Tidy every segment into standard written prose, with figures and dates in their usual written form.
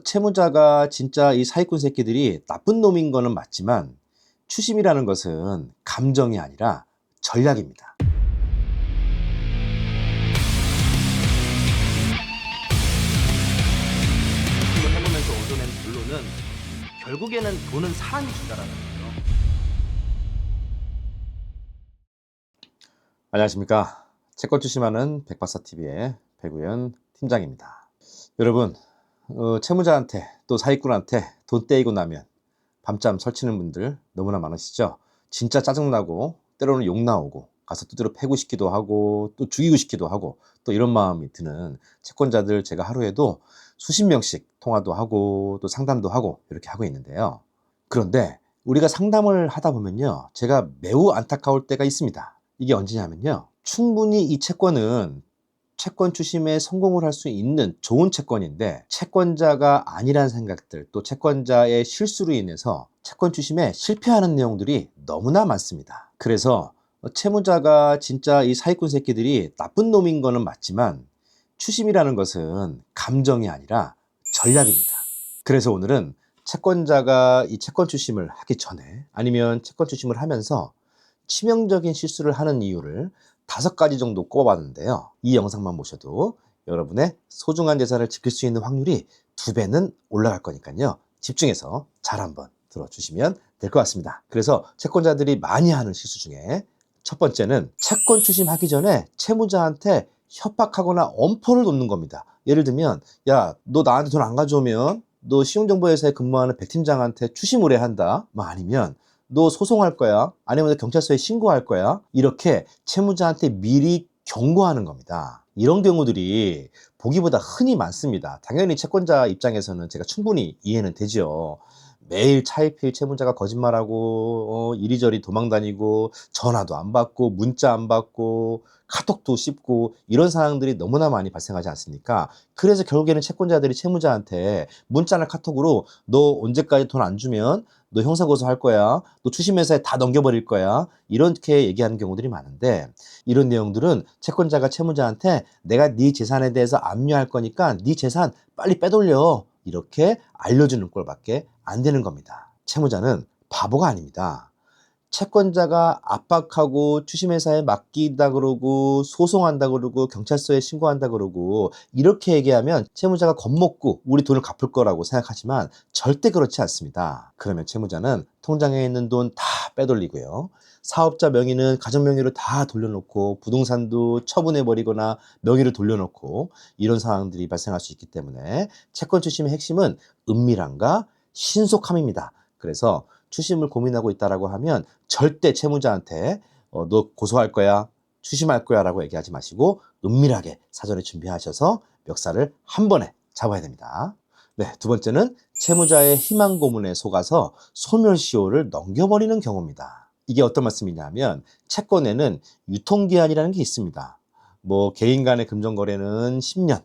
채무자가 진짜 이 사기꾼 새끼들이 나쁜 놈인 거는 맞지만 추심이라는 것은 감정이 아니라 전략입니다. 이걸 해보면서 얻어낸 결론은 결국에는 돈은 사람이 준다라는 거죠. 안녕하십니까. 채권 추심하는 백박사TV의 백우현 팀장입니다. 여러분, 채무자한테 또 사기꾼한테 돈 떼이고 나면 밤잠 설치는 분들 너무나 많으시죠? 진짜 짜증나고 때로는 욕 나오고 가서 두드려 패고 싶기도 하고 또 죽이고 싶기도 하고 또 이런 마음이 드는 채권자들 제가 하루에도 수십 명씩 통화도 하고 또 상담도 하고 이렇게 하고 있는데요. 그런데 우리가 상담을 하다 보면요, 제가 매우 안타까울 때가 있습니다. 이게 언제냐면요, 충분히 이 채권은 채권 추심에 성공을 할 수 있는 좋은 채권인데 채권자가 아니란 생각들, 또 채권자의 실수로 인해서 채권 추심에 실패하는 내용들이 너무나 많습니다. 그래서 채무자가 진짜 이 사기꾼 새끼들이 나쁜 놈인 거는 맞지만 추심이라는 것은 감정이 아니라 전략입니다. 그래서 오늘은 채권자가 이 채권 추심을 하기 전에 아니면 채권 추심을 하면서 치명적인 실수를 하는 이유를 5가지 정도 꼽아봤는데요. 이 영상만 보셔도 여러분의 소중한 재산을 지킬 수 있는 확률이 2배는 올라갈 거니까요. 집중해서 잘 한번 들어주시면 될 것 같습니다. 그래서 채권자들이 많이 하는 실수 중에 첫 번째는 채권 추심하기 전에 채무자한테 협박하거나 엄포를 놓는 겁니다. 예를 들면, 야, 너 나한테 돈 안 가져오면 너 신용정보회사에 근무하는 백 팀장한테 추심 의뢰한다. 아니면 너 소송할 거야. 아니면 경찰서에 신고할 거야. 이렇게 채무자한테 미리 경고하는 겁니다. 이런 경우들이 보기보다 흔히 많습니다. 당연히 채권자 입장에서는 제가 충분히 이해는 되죠. 매일 차일피일 채무자가 거짓말하고 이리저리 도망다니고 전화도 안 받고 문자 안 받고 카톡도 씹고 이런 상황들이 너무나 많이 발생하지 않습니까? 그래서 결국에는 채권자들이 채무자한테 문자나 카톡으로 너 언제까지 돈 안 주면 너 형사고소할 거야. 너 추심회사에 다 넘겨버릴 거야. 이렇게 얘기하는 경우들이 많은데, 이런 내용들은 채권자가 채무자한테 내가 네 재산에 대해서 압류할 거니까 네 재산 빨리 빼돌려. 이렇게 알려주는 꼴밖에 안 되는 겁니다. 채무자는 바보가 아닙니다. 채권자가 압박하고 추심회사에 맡기다 그러고 소송한다 그러고 경찰서에 신고한다 그러고 이렇게 얘기하면 채무자가 겁먹고 우리 돈을 갚을 거라고 생각하지만 절대 그렇지 않습니다. 그러면 채무자는 통장에 있는 돈 다 빼돌리고요, 사업자 명의는 가정 명의로 다 돌려놓고 부동산도 처분해버리거나 명의를 돌려놓고 이런 상황들이 발생할 수 있기 때문에 채권 추심의 핵심은 은밀함과 신속함입니다. 그래서 추심을 고민하고 있다라고 하면 절대 채무자한테 너 고소할 거야, 추심할 거야 라고 얘기하지 마시고 은밀하게 사전에 준비하셔서 멱살을 한 번에 잡아야 됩니다. 네, 두 번째는 채무자의 희망 고문에 속아서 소멸시효를 넘겨버리는 경우입니다. 이게 어떤 말씀이냐면 채권에는 유통기한이라는 게 있습니다. 개인 간의 금전거래는 10년,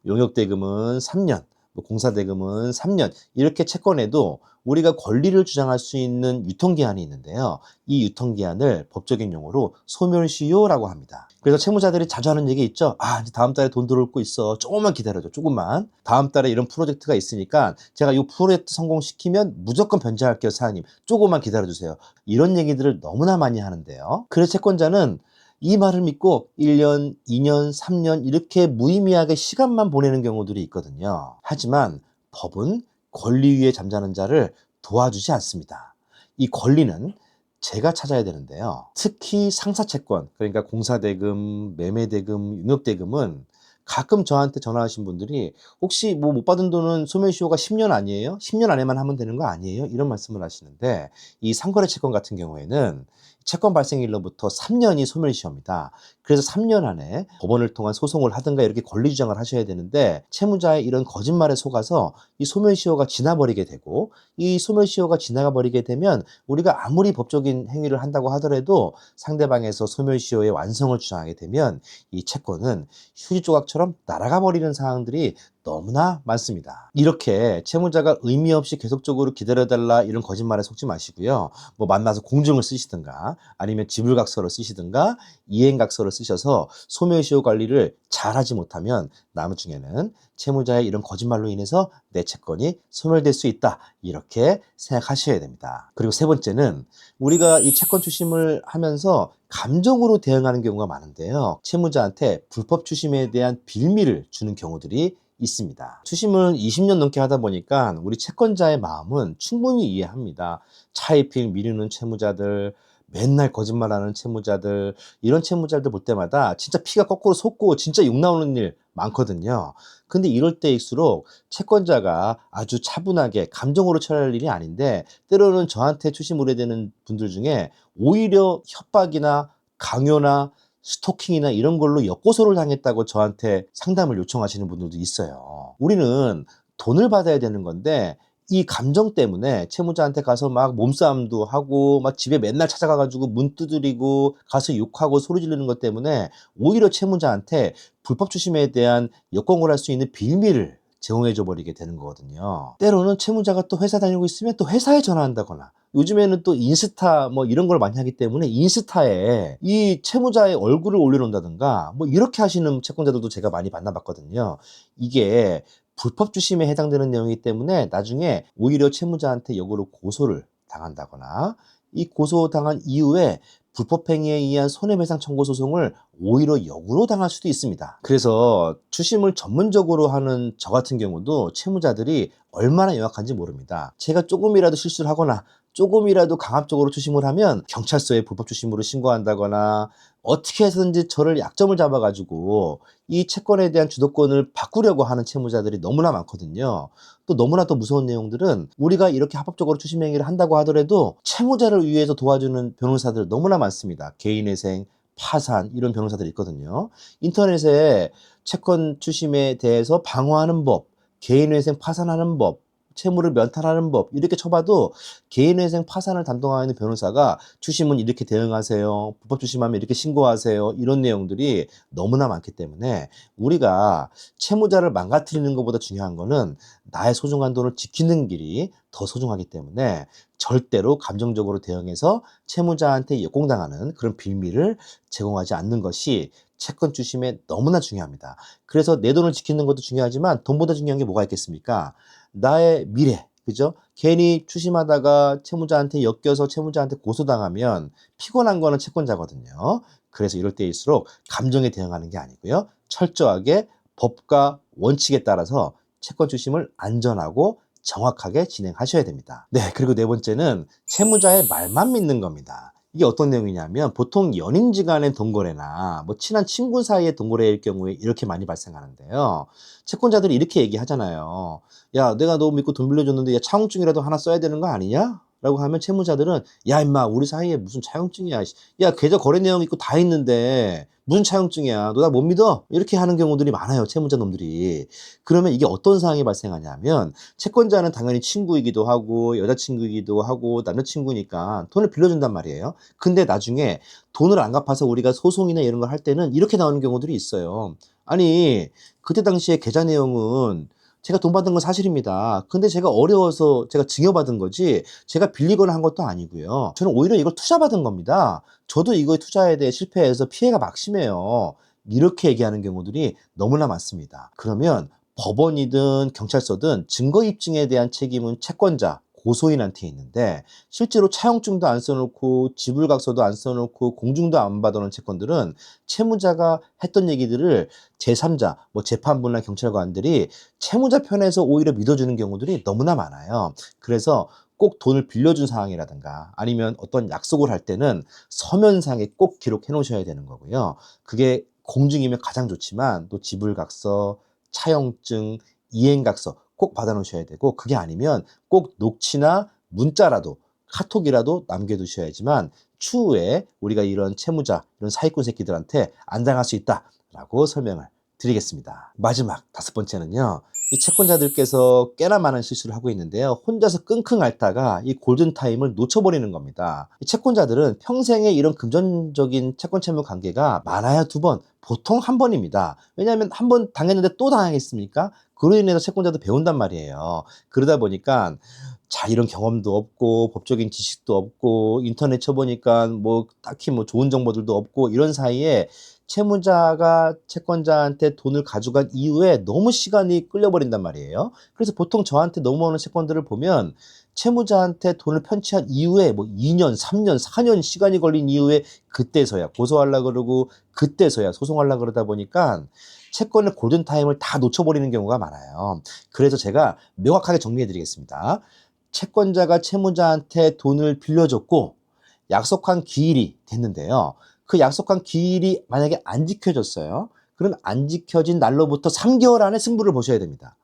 용역대금은 3년, 공사대금은 3년, 이렇게 채권에도 우리가 권리를 주장할 수 있는 유통기한이 있는데요. 이 유통기한을 법적인 용어로 소멸시효라고 합니다. 그래서 채무자들이 자주 하는 얘기 있죠. 이제 다음 달에 돈 들어올 거 있어. 조금만 기다려줘. 조금만. 다음 달에 이런 프로젝트가 있으니까 제가 이 프로젝트 성공시키면 무조건 변제할게요, 사장님. 조금만 기다려주세요. 이런 얘기들을 너무나 많이 하는데요. 그래서 채권자는 이 말을 믿고 1년, 2년, 3년 이렇게 무의미하게 시간만 보내는 경우들이 있거든요. 하지만 법은 권리 위에 잠자는 자를 도와주지 않습니다. 이 권리는 제가 찾아야 되는데요. 특히 상사채권, 그러니까 공사대금, 매매대금, 용역대금은 가끔 저한테 전화하신 분들이 혹시 못 받은 돈은 소멸시효가 10년 아니에요? 10년 안에만 하면 되는 거 아니에요? 이런 말씀을 하시는데, 이 상거래 채권 같은 경우에는 채권 발생일로부터 3년이 소멸시효입니다. 그래서 3년 안에 법원을 통한 소송을 하든가 이렇게 권리 주장을 하셔야 되는데, 채무자의 이런 거짓말에 속아서 이 소멸시효가 지나버리게 되고, 이 소멸시효가 지나가 버리게 되면 우리가 아무리 법적인 행위를 한다고 하더라도 상대방에서 소멸시효의 완성을 주장하게 되면 이 채권은 휴지 조각처럼 날아가 버리는 상황들이 너무나 많습니다. 이렇게 채무자가 의미 없이 계속적으로 기다려달라 이런 거짓말에 속지 마시고요. 뭐 만나서 공증을 쓰시든가 아니면 지불각서를 쓰시든가 이행각서를 쓰셔서 소멸시효 관리를 잘하지 못하면 나중에는 채무자의 이런 거짓말로 인해서 내 채권이 소멸될 수 있다. 이렇게 생각하셔야 됩니다. 그리고 세 번째는 우리가 이 채권 추심을 하면서 감정으로 대응하는 경우가 많은데요. 채무자한테 불법 추심에 대한 빌미를 주는 경우들이 있습니다. 추심을 20년 넘게 하다 보니까 우리 채권자의 마음은 충분히 이해합니다. 차입핑 미루는 채무자들, 맨날 거짓말하는 채무자들, 이런 채무자들 볼 때마다 진짜 피가 거꾸로 솟고 진짜 욕 나오는 일 많거든요. 근데 이럴 때일수록 채권자가 아주 차분하게 감정으로 처리할 일이 아닌데 때로는 저한테 추심 의뢰되는 분들 중에 오히려 협박이나 강요나 스토킹이나 이런 걸로 역고소를 당했다고 저한테 상담을 요청하시는 분들도 있어요. 우리는 돈을 받아야 되는 건데 이 감정 때문에 채무자한테 가서 막 몸싸움도 하고 막 집에 맨날 찾아가가지고 문 두드리고 가서 욕하고 소리 지르는 것 때문에 오히려 채무자한테 불법 추심에 대한 역공을 할 수 있는 빌미를 제공해줘 버리게 되는 거거든요. 때로는 채무자가 또 회사 다니고 있으면 또 회사에 전화한다거나 요즘에는 또 인스타 뭐 이런 걸 많이 하기 때문에 인스타에 이 채무자의 얼굴을 올려놓는다든가 뭐 이렇게 하시는 채권자들도 제가 많이 만나봤거든요. 이게 불법 추심에 해당되는 내용이기 때문에 나중에 오히려 채무자한테 역으로 고소를 당한다거나 이 고소당한 이후에 불법행위에 의한 손해배상 청구 소송을 오히려 역으로 당할 수도 있습니다. 그래서 추심을 전문적으로 하는 저 같은 경우도 채무자들이 얼마나 영악한지 모릅니다. 제가 조금이라도 실수를 하거나 조금이라도 강압적으로 추심을 하면 경찰서에 불법 추심으로 신고한다거나 어떻게 해서든지 저를 약점을 잡아가지고 이 채권에 대한 주도권을 바꾸려고 하는 채무자들이 너무나 많거든요. 또 너무나 또 무서운 내용들은 우리가 이렇게 합법적으로 추심 행위를 한다고 하더라도 채무자를 위해서 도와주는 변호사들 너무나 많습니다. 개인회생, 파산 이런 변호사들이 있거든요. 인터넷에 채권 추심에 대해서 방어하는 법, 개인회생 파산하는 법, 채무를 면탈하는 법 이렇게 쳐봐도 개인회생 파산을 담당하는 변호사가 추심은 이렇게 대응하세요. 불법 추심하면 이렇게 신고하세요. 이런 내용들이 너무나 많기 때문에 우리가 채무자를 망가뜨리는 것보다 중요한 거는 나의 소중한 돈을 지키는 길이 더 소중하기 때문에 절대로 감정적으로 대응해서 채무자한테 역공당하는 그런 빌미를 제공하지 않는 것이 채권 추심에 너무나 중요합니다. 그래서 내 돈을 지키는 것도 중요하지만 돈보다 중요한 게 뭐가 있겠습니까? 나의 미래, 그죠? 괜히 추심하다가 채무자한테 엮여서 채무자한테 고소당하면 피곤한 거는 채권자거든요. 그래서 이럴 때일수록 감정에 대응하는 게 아니고요. 철저하게 법과 원칙에 따라서 채권 추심을 안전하고 정확하게 진행하셔야 됩니다. 네, 그리고 네 번째는 채무자의 말만 믿는 겁니다. 이게 어떤 내용이냐면 보통 연인지간의 돈거래나 뭐 친한 친구 사이의 돈거래일 경우에 이렇게 많이 발생하는데요. 채권자들이 이렇게 얘기하잖아요. 야, 내가 너 믿고 돈 빌려줬는데 야, 차용증이라도 하나 써야 되는 거 아니냐? 라고 하면 채무자들은 야, 임마, 우리 사이에 무슨 차용증이야. 야, 계좌 거래 내용 있고 다 있는데 무슨 차용증이야. 너 나 못 믿어? 이렇게 하는 경우들이 많아요. 채무자 놈들이. 그러면 이게 어떤 상황이 발생하냐면 채권자는 당연히 친구이기도 하고 여자친구이기도 하고 남자친구니까 돈을 빌려준단 말이에요. 근데 나중에 돈을 안 갚아서 우리가 소송이나 이런 걸 할 때는 이렇게 나오는 경우들이 있어요. 아니, 그때 당시에 계좌 내용은 제가 돈 받은 건 사실입니다. 근데 제가 어려워서 제가 증여받은 거지 제가 빌리거나 한 것도 아니고요. 저는 오히려 이걸 투자받은 겁니다. 저도 이거에 투자에 대해 실패해서 피해가 막심해요. 이렇게 얘기하는 경우들이 너무나 많습니다. 그러면 법원이든 경찰서든 증거 입증에 대한 책임은 채권자, 고소인한테 있는데 실제로 차용증도 안 써놓고 지불각서도 안 써놓고 공증도 안 받아놓은 채권들은 채무자가 했던 얘기들을 제3자, 뭐 재판부나 경찰관들이 채무자 편에서 오히려 믿어주는 경우들이 너무나 많아요. 그래서 꼭 돈을 빌려준 상황이라든가 아니면 어떤 약속을 할 때는 서면상에 꼭 기록해 놓으셔야 되는 거고요. 그게 공증이면 가장 좋지만 또 지불각서, 차용증, 이행각서 꼭 받아 놓으셔야 되고 그게 아니면 꼭 녹취나 문자라도 카톡이라도 남겨두셔야지만 추후에 우리가 이런 채무자, 이런 사기꾼 새끼들한테 안 당할 수 있다라고 설명을 드리겠습니다. 마지막 다섯 번째는요. 이 채권자들께서 꽤나 많은 실수를 하고 있는데요. 혼자서 끙끙 앓다가 이 골든타임을 놓쳐버리는 겁니다. 이 채권자들은 평생에 이런 금전적인 채권 채무 관계가 많아야 2번, 보통 1번입니다. 왜냐하면 1번 당했는데 또 당하겠습니까? 그로 인해서 채권자도 배운단 말이에요. 그러다 보니까 자, 이런 경험도 없고 법적인 지식도 없고 인터넷 쳐보니까 뭐 딱히 뭐 좋은 정보들도 없고 이런 사이에 채무자가 채권자한테 돈을 가져간 이후에 너무 시간이 끌려버린단 말이에요. 그래서 보통 저한테 넘어오는 채권들을 보면 채무자한테 돈을 편취한 이후에 뭐 2년, 3년, 4년 시간이 걸린 이후에 그때서야 고소하려고 그러고 그때서야 소송하려고 그러다 보니까 채권의 골든타임을 다 놓쳐버리는 경우가 많아요. 그래서 제가 명확하게 정리해 드리겠습니다. 채권자가 채무자한테 돈을 빌려줬고 약속한 기일이 됐는데요. 그 약속한 기일이 만약에 안 지켜졌어요. 그럼 안 지켜진 날로부터 3개월 안에 승부를 보셔야 됩니다.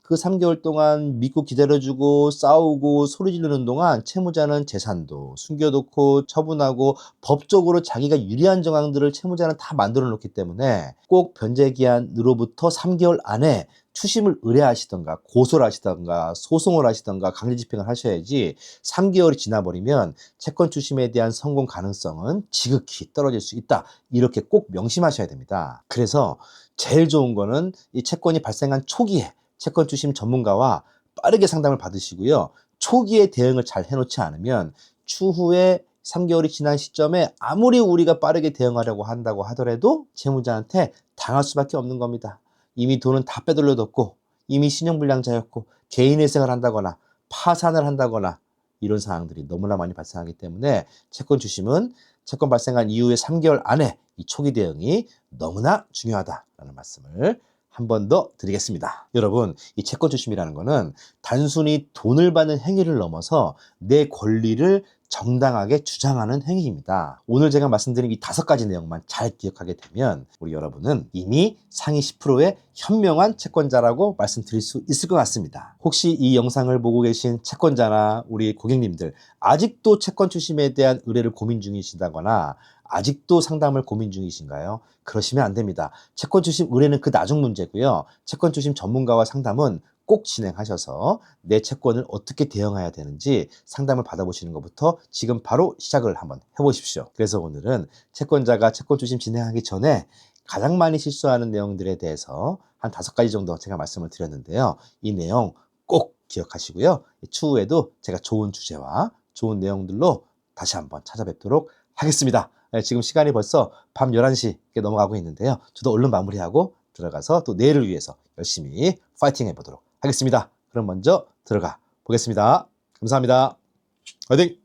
그 3개월 동안 믿고 기다려주고 싸우고 소리 지르는 동안 채무자는 재산도 숨겨놓고 처분하고 법적으로 자기가 유리한 정황들을 채무자는 다 만들어 놓기 때문에 꼭 변제기한으로부터 3개월 안에 추심을 의뢰하시던가 고소를 하시던가 소송을 하시던가 강제집행을 하셔야지 3개월이 지나버리면 채권 추심에 대한 성공 가능성은 지극히 떨어질 수 있다. 이렇게 꼭 명심하셔야 됩니다. 그래서 제일 좋은 거는 이 채권이 발생한 초기에 채권 추심 전문가와 빠르게 상담을 받으시고요. 초기에 대응을 잘 해놓지 않으면 추후에 3개월이 지난 시점에 아무리 우리가 빠르게 대응하려고 한다고 하더라도 채무자한테 당할 수밖에 없는 겁니다. 이미 돈은 다 빼돌려뒀고 이미 신용불량자였고 개인회생을 한다거나 파산을 한다거나 이런 상황들이 너무나 많이 발생하기 때문에 채권 추심은 채권 발생한 이후에 3개월 안에 이 초기 대응이 너무나 중요하다라는 말씀을 한 번 더 드리겠습니다. 여러분, 이 채권 추심이라는 거는 단순히 돈을 받는 행위를 넘어서 내 권리를 정당하게 주장하는 행위입니다. 오늘 제가 말씀드린 이 5가지 내용만 잘 기억하게 되면 우리 여러분은 이미 상위 10%의 현명한 채권자라고 말씀드릴 수 있을 것 같습니다. 혹시 이 영상을 보고 계신 채권자나 우리 고객님들 아직도 채권 추심에 대한 의뢰를 고민 중이시다거나 아직도 상담을 고민 중이신가요? 그러시면 안 됩니다. 채권 추심 의뢰는 그 나중 문제고요. 채권 추심 전문가와 상담은 꼭 진행하셔서 내 채권을 어떻게 대응해야 되는지 상담을 받아보시는 것부터 지금 바로 시작을 한번 해보십시오. 그래서 오늘은 채권자가 채권 추심 진행하기 전에 가장 많이 실수하는 내용들에 대해서 한 5가지 정도 제가 말씀을 드렸는데요. 이 내용 꼭 기억하시고요. 추후에도 제가 좋은 주제와 좋은 내용들로 다시 한번 찾아뵙도록 하겠습니다. 지금 시간이 벌써 밤 11시 넘어가고 있는데요. 저도 얼른 마무리하고 들어가서 또 내일을 위해서 열심히 파이팅 해보도록 하겠습니다. 그럼 먼저 들어가 보겠습니다. 감사합니다. 화이팅!